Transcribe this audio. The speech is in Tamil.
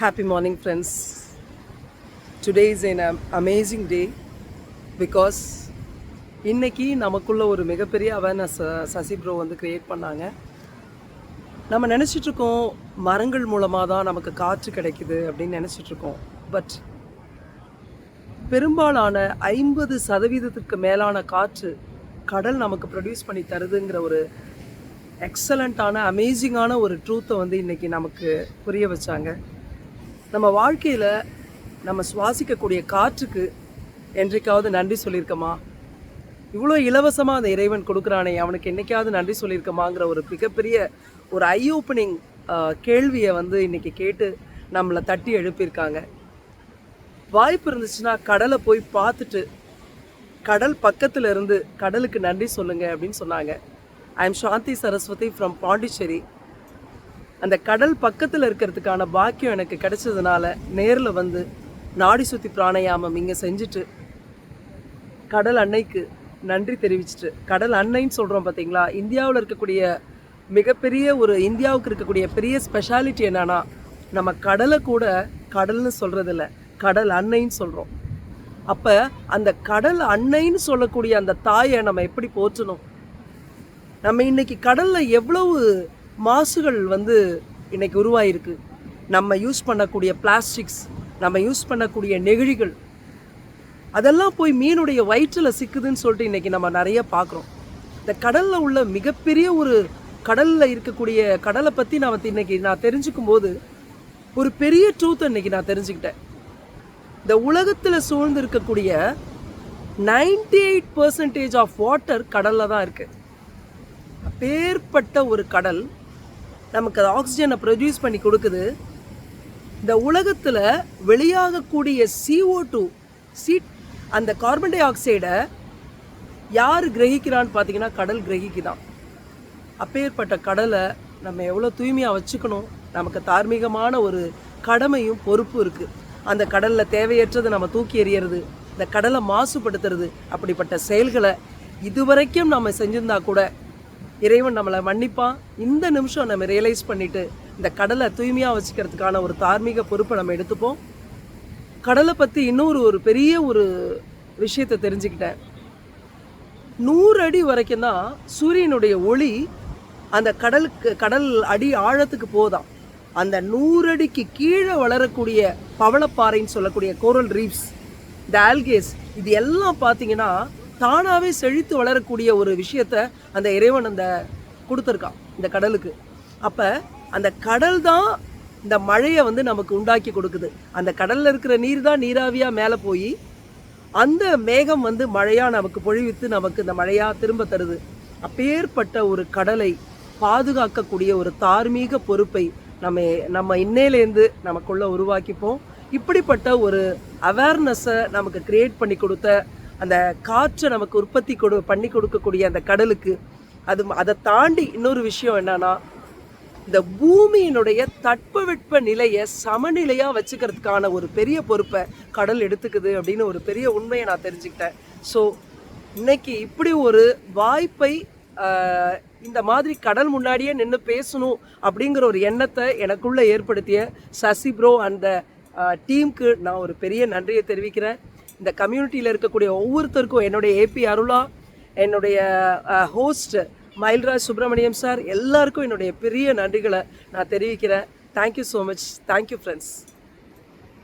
Happy morning, friends. Today is an amazing day because இன்னைக்கு நமக்குள்ள ஒரு மிகப்பெரிய அவேர்னஸ் சசி ப்ரோ வந்து கிரியேட் பண்ணாங்க. நம்ம நினச்சிட்டு இருக்கோம் மரங்கள் மூலமாக தான் நமக்கு காற்று கிடைக்குது அப்படின்னு நினச்சிட்டு இருக்கோம். பட் பெரும்பாலான 50% மேலான காற்று கடல் நமக்கு ப்ரொடியூஸ் பண்ணி தருதுங்கிற ஒரு எக்ஸலண்ட்டான அமேசிங்கான ஒரு ட்ரூத்தை வந்து இன்றைக்கி நமக்கு புரிய வச்சாங்க. நம்ம வாழ்க்கையில் நம்ம சுவாசிக்கக்கூடிய காற்றுக்கு என்றைக்காவது நன்றி சொல்லியிருக்கோமா? இவ்வளோ இலவசமாக அந்த இறைவன் கொடுக்குறானே, அவனுக்கு என்றைக்காவது நன்றி சொல்லியிருக்கோமாங்கிற ஒரு மிகப்பெரிய ஒரு ஐ ஓப்பனிங் கேள்வியை வந்து இன்றைக்கி கேட்டு நம்மளை தட்டி எழுப்பியிருக்காங்க. வாய்ப்பு இருந்துச்சுன்னா கடலை போய் பார்த்துட்டு கடல் பக்கத்தில் இருந்து கடலுக்கு நன்றி சொல்லுங்கள் அப்படின்னு சொன்னாங்க. I am Shanti Saraswati from Pondicherry. அந்த கடல் பக்கத்தில் இருக்கிறதுக்கான பாக்கியம் எனக்கு கிடைச்சதுனால நேரில் வந்து நாடி சுற்றி பிராணாயாமம் இங்கே செஞ்சுட்டு கடல் அன்னைக்கு நன்றி தெரிவிச்சுட்டு, கடல் அன்னைன்னு சொல்கிறோம் பார்த்தீங்களா, இந்தியாவில் இருக்கக்கூடிய மிகப்பெரிய ஒரு இந்தியாவுக்கு இருக்கக்கூடிய பெரிய ஸ்பெஷாலிட்டி என்னன்னா, நம்ம கடலை கூட கடல்னு சொல்கிறதில்ல, கடல் அன்னைன்னு சொல்கிறோம். அப்போ அந்த கடல் அன்னைன்னு சொல்லக்கூடிய அந்த தாயை நம்ம எப்படி போற்றணும்? நம்ம இன்றைக்கி கடலில் எவ்வளவு மாசுகள் வந்து இன்றைக்கி உருவாயிருக்கு. நம்ம யூஸ் பண்ணக்கூடிய பிளாஸ்டிக்ஸ், நம்ம யூஸ் பண்ணக்கூடிய நெகிழிகள், அதெல்லாம் போய் மீனுடைய வயிற்றில் சிக்குதுன்னு சொல்லிட்டு இன்றைக்கி நம்ம நிறைய பார்க்குறோம். இந்த கடலில் உள்ள மிகப்பெரிய ஒரு கடலில் இருக்கக்கூடிய கடலை பற்றி இன்றைக்கி நான் தெரிஞ்சுக்கும் போது ஒரு பெரிய ட்ரூத்தை இன்றைக்கி நான் தெரிஞ்சுக்கிட்டேன். இந்த உலகத்தில் சூழ்ந்து இருக்கக்கூடிய 98% ஆஃப் வாட்டர் கடலில் தான் இருக்குது. அப்பேற்பட்ட ஒரு கடல் நமக்கு ஆக்சிஜனை ப்ரொடியூஸ் பண்ணி கொடுக்குது. இந்த உலகத்தில் வெளியாகக்கூடிய CO2 அந்த கார்பன் டை ஆக்சைடை யார் கிரகிக்கிறான்னு பார்த்தீங்கன்னா கடல் கிரகிக்குதான். அப்பேற்பட்ட கடலை நம்ம எவ்வளோ தூய்மையாக வச்சுக்கணும், நமக்கு தார்மீகமான ஒரு கடமையும் பொறுப்பு இருக்குது. அந்த கடலில் தேவையற்றது நம்ம தூக்கி எறியறது, இந்த கடலை மாசுபடுத்துறது, அப்படிப்பட்ட செயல்களை இதுவரைக்கும் நம்ம செஞ்சிருந்தா கூட இறைவன் நம்மளை மன்னிப்பான். இந்த நிமிஷம் நம்ம ரியலைஸ் பண்ணிவிட்டு இந்த கடலை தூய்மையாக வச்சுக்கிறதுக்கான ஒரு தார்மீக பொறுப்பை நம்ம எடுத்துப்போம். கடலை பற்றி ஒரு பெரிய ஒரு விஷயத்தை தெரிஞ்சுக்கிட்டேன். 100 அடி வரைக்கும் தான் சூரியனுடைய ஒளி அந்த கடல் அடி ஆழத்துக்கு போதாம். அந்த 100 அடிக்கு கீழே வளரக்கூடிய பவளப்பாறைன்னு சொல்லக்கூடிய கோரல் ரீஃப்ஸ், இந்த ஆல்கேஸ், இது எல்லாம் பார்த்தீங்கன்னா தானாகவே செழித்து வளரக்கூடிய ஒரு விஷயத்த அந்த இறைவன் அந்த கொடுத்துருக்கான் இந்த கடலுக்கு. அப்போ அந்த கடல் தான் இந்த மழையை வந்து நமக்கு உண்டாக்கி கொடுக்குது. அந்த கடலில் இருக்கிற நீர் தான் நீராவியாக மேலே போய் அந்த மேகம் வந்து மழையாக நமக்கு பொழிவித்து நமக்கு இந்த மழையாக திரும்ப தருது. அப்பேற்பட்ட ஒரு கடலை பாதுகாக்கக்கூடிய ஒரு தார்மீக பொறுப்பை நம்ம இன்னையிலேருந்து நமக்குள்ளே உருவாக்கிப்போம். இப்படிப்பட்ட ஒரு அவேர்னஸை நமக்கு கிரியேட் பண்ணி கொடுத்த அந்த காற்றை நமக்கு உற்பத்தி பண்ணி கொடுக்கக்கூடிய அந்த கடலுக்கு அதை தாண்டி இன்னொரு விஷயம் என்னன்னா, இந்த பூமியினுடைய தட்பவெட்ப நிலையை சமநிலையாக வச்சுக்கிறதுக்கான ஒரு பெரிய பொறுப்பை கடல் எடுத்துக்குது அப்படின்னு ஒரு பெரிய உண்மையை நான் தெரிஞ்சுக்கிட்டேன். ஸோ இன்னைக்கு இப்படி ஒரு வாய்ப்பை இந்த மாதிரி கடல் முன்னாடியே நின்று பேசணும் அப்படிங்கிற ஒரு எண்ணத்தை எனக்குள்ளே ஏற்படுத்திய சசி ப்ரோ அந்த டீமுக்கு நான் ஒரு பெரிய நன்றியை தெரிவிக்கிறேன். இந்த கம்யூனிட்டியில் இருக்கக்கூடிய ஒவ்வொருத்தருக்கும், என்னுடைய ஏபி அருளா, என்னுடைய ஹோஸ்ட் மயில்ராஜ் சுப்பிரமணியம் சார், எல்லாருக்கும் என்னுடைய பெரிய நன்றிகளை நான் தெரிவிக்கிறேன். Thank you so much. Thank you friends.